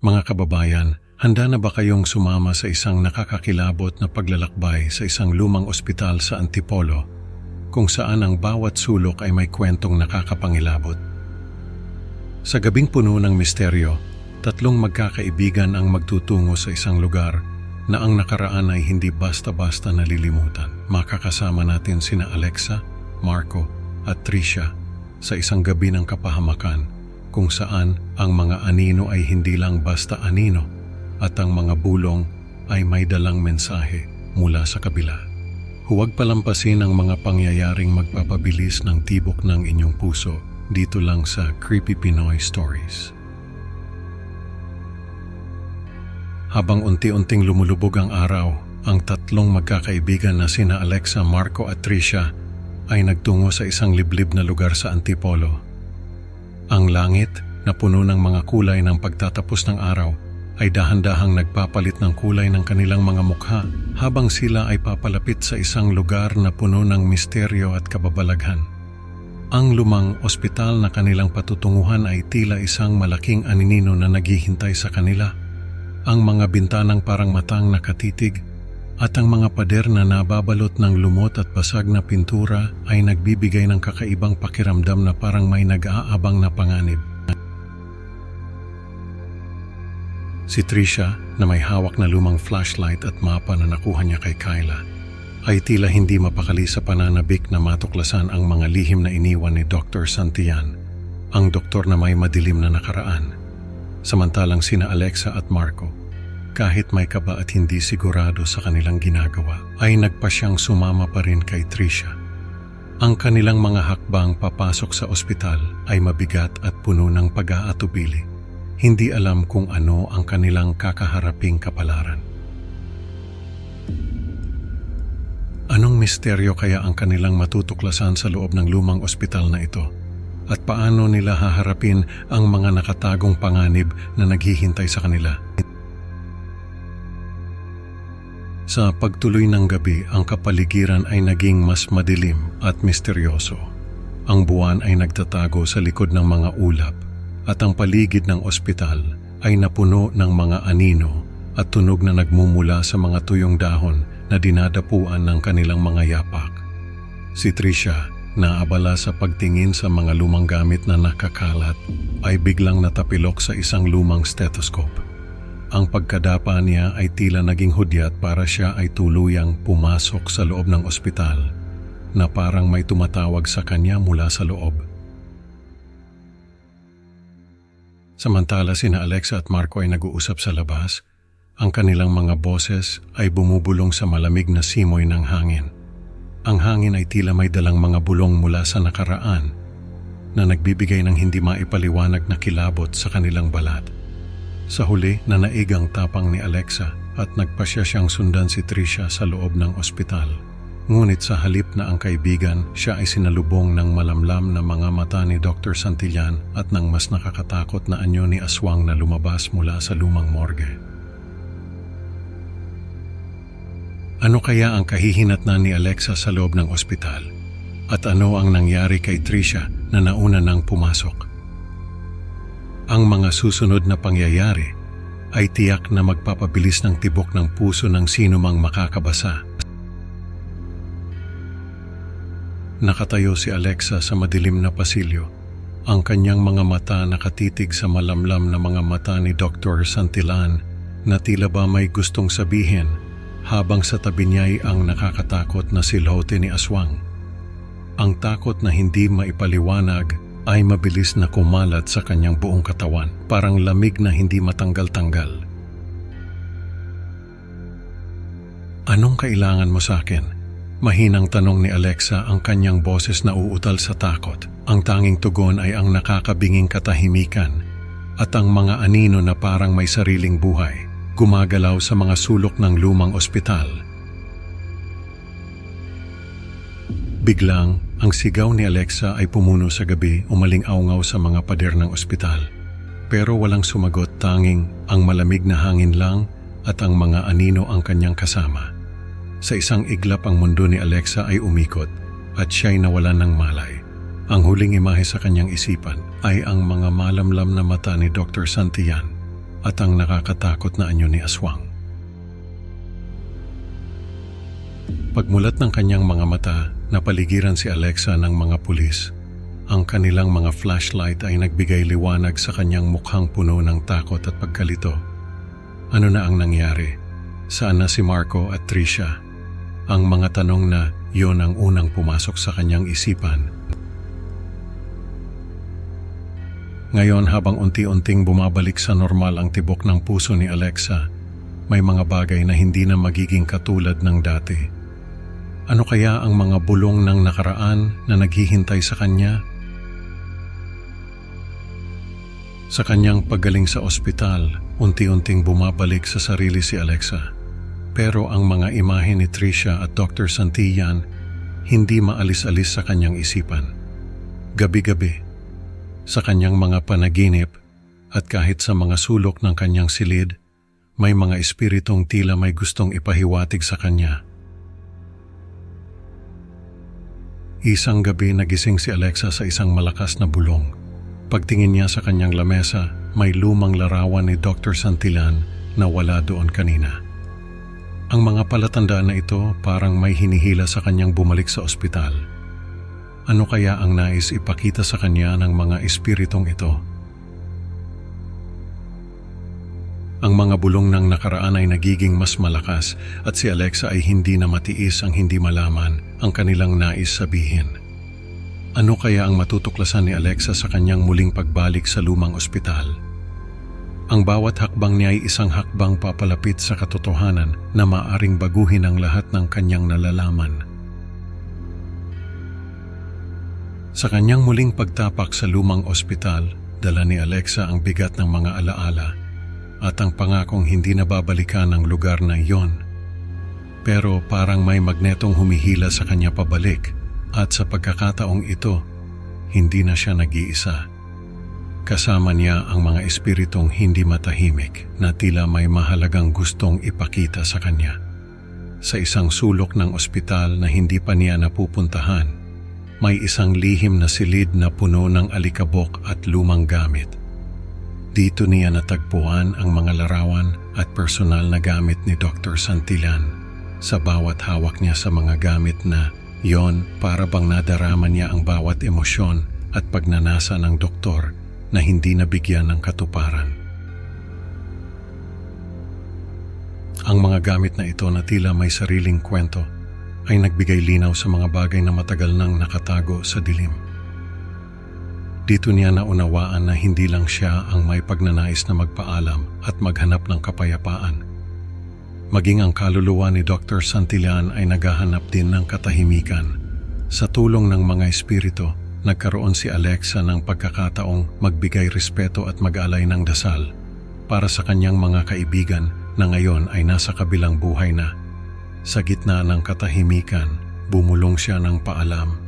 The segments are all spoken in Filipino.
Mga kababayan, handa na ba kayong sumama sa isang nakakakilabot na paglalakbay sa isang lumang ospital sa Antipolo, kung saan ang bawat sulok ay may kwentong nakakapangilabot? Sa gabing puno ng misteryo, tatlong magkakaibigan ang magtutungo sa isang lugar na ang nakaraan ay hindi basta-basta nalilimutan. Makakasama natin sina Alexa, Marco at Tricia sa isang gabi ng kapahamakan, kung saan ang mga anino ay hindi lang basta anino at ang mga bulong ay may dalang mensahe mula sa kabila. Huwag palampasin ang mga pangyayaring magpapabilis ng tibok ng inyong puso dito lang sa Creepy Pinoy Stories. Habang unti-unting lumulubog ang araw, ang tatlong magkakaibigan na sina Alexa, Marco at Tricia ay nagtungo sa isang liblib na lugar sa Antipolo. Ang langit na puno ng mga kulay ng pagtatapos ng araw ay dahan-dahang nagpapalit ng kulay ng kanilang mga mukha habang sila ay papalapit sa isang lugar na puno ng misteryo at kababalaghan. Ang lumang ospital na kanilang patutunguhan ay tila isang malaking aninino na naghihintay sa kanila. Ang mga bintanang parang matang nakatitig at ang mga pader na nababalot ng lumot at basag na pintura ay nagbibigay ng kakaibang pakiramdam na parang may nag-aabang na panganib. Si Tricia, na may hawak na lumang flashlight at mapa na nakuha niya kay Kyla, ay tila hindi mapakali sa pananabik na matuklasan ang mga lihim na iniwan ni Dr. Santillan, ang doktor na may madilim na nakaraan. Samantalang sina Alexa at Marco, kahit may kaba at hindi sigurado sa kanilang ginagawa, ay nagpasyang sumama pa rin kay Tricia. Ang kanilang mga hakbang papasok sa ospital ay mabigat at puno ng pag-aatubili. Hindi alam kung ano ang kanilang kakaharaping kapalaran. Anong misteryo kaya ang kanilang matutuklasan sa loob ng lumang ospital na ito? At paano nila haharapin ang mga nakatagong panganib na naghihintay sa kanila? Sa pagtuloy ng gabi, ang kapaligiran ay naging mas madilim at misteryoso. Ang buwan ay nagtatago sa likod ng mga ulap at ang paligid ng ospital ay napuno ng mga anino at tunog na nagmumula sa mga tuyong dahon na dinadapuan ng kanilang mga yapak. Si Tricia, naabala sa pagtingin sa mga lumang gamit na nakakalat, ay biglang natapilok sa isang lumang stethoscope. Ang pagkadapa niya ay tila naging hudyat para siya ay tuluyang pumasok sa loob ng ospital na parang may tumatawag sa kanya mula sa loob. Samantala sina Alexa at Marco ay nag-uusap sa labas, ang kanilang mga boses ay bumubulong sa malamig na simoy ng hangin. Ang hangin ay tila may dalang mga bulong mula sa nakaraan na nagbibigay ng hindi maipaliwanag na kilabot sa kanilang balat. Sa huli, nanaig ang tapang ni Alexa at nagpasya siyang sundan si Tricia sa loob ng ospital. Ngunit sa halip na ang kaibigan, siya ay sinalubong ng malamlam na mga mata ni Dr. Santillan at ng mas nakakatakot na anyo ni aswang na lumabas mula sa lumang morgue. Ano kaya ang kahihinatnan ni Alexa sa loob ng ospital? At ano ang nangyari kay Tricia na nauna nang pumasok? Ang mga susunod na pangyayari ay tiyak na magpapabilis ng tibok ng puso ng sino mang makakabasa. Nakatayo si Alexa sa madilim na pasilyo, ang kanyang mga mata nakatitig sa malamlam na mga mata ni Dr. Santillan na tila ba may gustong sabihin, habang sa tabi niya ay ang nakakatakot na silhote ni aswang. Ang takot na hindi maipaliwanag ay mabilis na kumalat sa kanyang buong katawan, parang lamig na hindi matanggal-tanggal. Anong kailangan mo sa akin? Mahinang tanong ni Alexa, ang kanyang boses na uutal sa takot. Ang tanging tugon ay ang nakakabinging katahimikan at ang mga anino na parang may sariling buhay, gumagalaw sa mga sulok ng lumang ospital. Biglang, ang sigaw ni Alexa ay pumuno sa gabi, umaling-aungaw sa mga pader ng ospital. Pero walang sumagot, tanging ang malamig na hangin lang at ang mga anino ang kanyang kasama. Sa isang iglap ang mundo ni Alexa ay umikot at siya'y nawalan ng malay. Ang huling imahe sa kanyang isipan ay ang mga malamlam na mata ni Dr. Santillan at ang nakakatakot na anyo ni Aswang. Pagmulat ng kanyang mga mata, napaligiran si Alexa ng mga pulis. Ang kanilang mga flashlight ay nagbigay liwanag sa kanyang mukhang puno ng takot at pagkalito. Ano na ang nangyari? Saan na si Marco at Tricia? Ang mga tanong na yon ang unang pumasok sa kanyang isipan. Ngayon, habang unti-unting bumabalik sa normal ang tibok ng puso ni Alexa, may mga bagay na hindi na magiging katulad ng dati. Ano kaya ang mga bulong ng nakaraan na naghihintay sa kanya? Sa kanyang paggaling sa ospital, unti-unting bumabalik sa sarili si Alexa. Pero ang mga imahe ni Tricia at Dr. Santillan hindi maalis-alis sa kanyang isipan. Gabi-gabi, sa kanyang mga panaginip at kahit sa mga sulok ng kanyang silid, may mga espiritong tila may gustong ipahiwatig sa kanya. Isang gabi nagising si Alexa sa isang malakas na bulong. Pagtingin niya sa kanyang lamesa, may lumang larawan ni Dr. Santillan na wala doon kanina. Ang mga palatandaan na ito parang may hinihila sa kanyang bumalik sa ospital. Ano kaya ang nais ipakita sa kanya ng mga espiritong ito? Ang mga bulong ng nakaraan ay nagiging mas malakas at si Alexa ay hindi na matiis ang hindi malaman ang kanilang nais sabihin. Ano kaya ang matutuklasan ni Alexa sa kanyang muling pagbalik sa lumang ospital? Ang bawat hakbang niya ay isang hakbang papalapit sa katotohanan na maaring baguhin ang lahat ng kanyang nalalaman. Sa kanyang muling pagtapak sa lumang ospital, dala ni Alexa ang bigat ng mga alaala at ang pangakong hindi nababalikan ang lugar na iyon. Pero parang may magnetong humihila sa kanya pabalik. At sa pagkakataong ito, hindi na siya nag-iisa. Kasama niya ang mga espiritong hindi matahimik na tila may mahalagang gustong ipakita sa kanya. Sa isang sulok ng ospital na hindi pa niya napupuntahan, may isang lihim na silid na puno ng alikabok at lumang gamit. Dito niya natagpuan ang mga larawan at personal na gamit ni Dr. Santillan. Sa bawat hawak niya sa mga gamit na yon, para bang nadarama niya ang bawat emosyon at pagnanasa ng doktor na hindi nabigyan ng katuparan. Ang mga gamit na ito na tila may sariling kwento ay nagbigay linaw sa mga bagay na matagal nang nakatago sa dilim. Dito niya naunawaan na hindi lang siya ang may pagnanais na magpaalam at maghanap ng kapayapaan. Maging ang kaluluwa ni Dr. Santillan ay naghahanap din ng katahimikan. Sa tulong ng mga espiritu, nagkaroon si Alexa ng pagkakataong magbigay respeto at mag-alay ng dasal para sa kanyang mga kaibigan na ngayon ay nasa kabilang buhay na. Sa gitna ng katahimikan, bumulong siya ng paalam.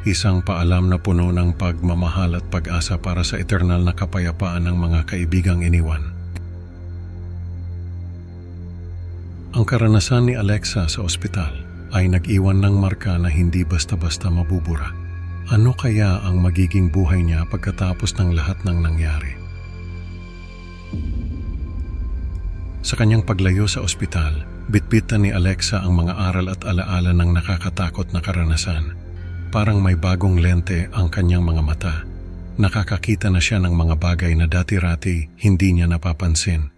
Isang paalam na puno ng pagmamahal at pag-asa para sa eternal na kapayapaan ng mga kaibigang iniwan. Ang karanasan ni Alexa sa ospital ay nag-iwan ng marka na hindi basta-basta mabubura. Ano kaya ang magiging buhay niya pagkatapos ng lahat ng nangyari? Sa kanyang paglayo sa ospital, bitbitan ni Alexa ang mga aral at alaala ng nakakatakot na karanasan. Parang may bagong lente ang kanyang mga mata. Nakakakita na siya ng mga bagay na dati-rati hindi niya napapansin.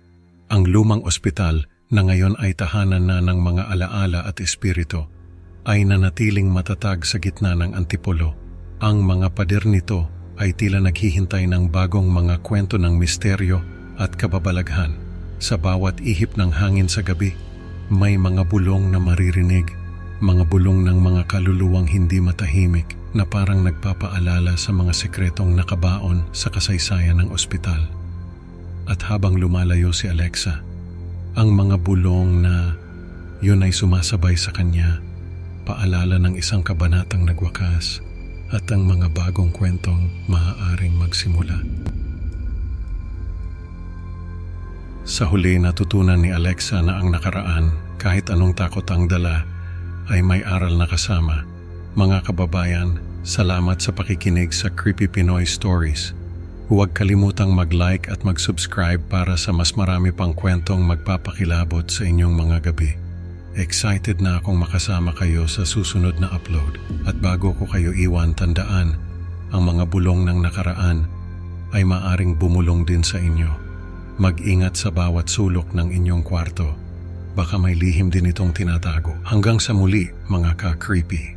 Ang lumang ospital na ngayon ay tahanan na ng mga alaala at espiritu, ay nanatiling matatag sa gitna ng antipolo. Ang mga pader nito ay tila naghihintay ng bagong mga kwento ng misteryo at kababalaghan. Sa bawat ihip ng hangin sa gabi, may mga bulong na maririnig, mga bulong ng mga kaluluwang hindi matahimik na parang nagpapaalala sa mga sekretong nakabaon sa kasaysayan ng ospital. At habang lumalayo si Alexa, ang mga bulong na yun ay sumasabay sa kanya, paalala ng isang kabanatang nagwakas at ang mga bagong kwentong maaaring magsimula. Sa huli, natutunan ni Alexa na ang nakaraan, kahit anong takot ang dala, ay may aral na kasama. Mga kababayan, salamat sa pakikinig sa Creepy Pinoy Stories. Huwag kalimutang mag-like at mag-subscribe para sa mas marami pang kwentong magpapakilabot sa inyong mga gabi. Excited na akong makasama kayo sa susunod na upload. At bago ko kayo iwan, tandaan, ang mga bulong ng nakaraan ay maaring bumulong din sa inyo. Mag-ingat sa bawat sulok ng inyong kwarto. Baka may lihim din itong tinatago. Hanggang sa muli, mga ka-creepy.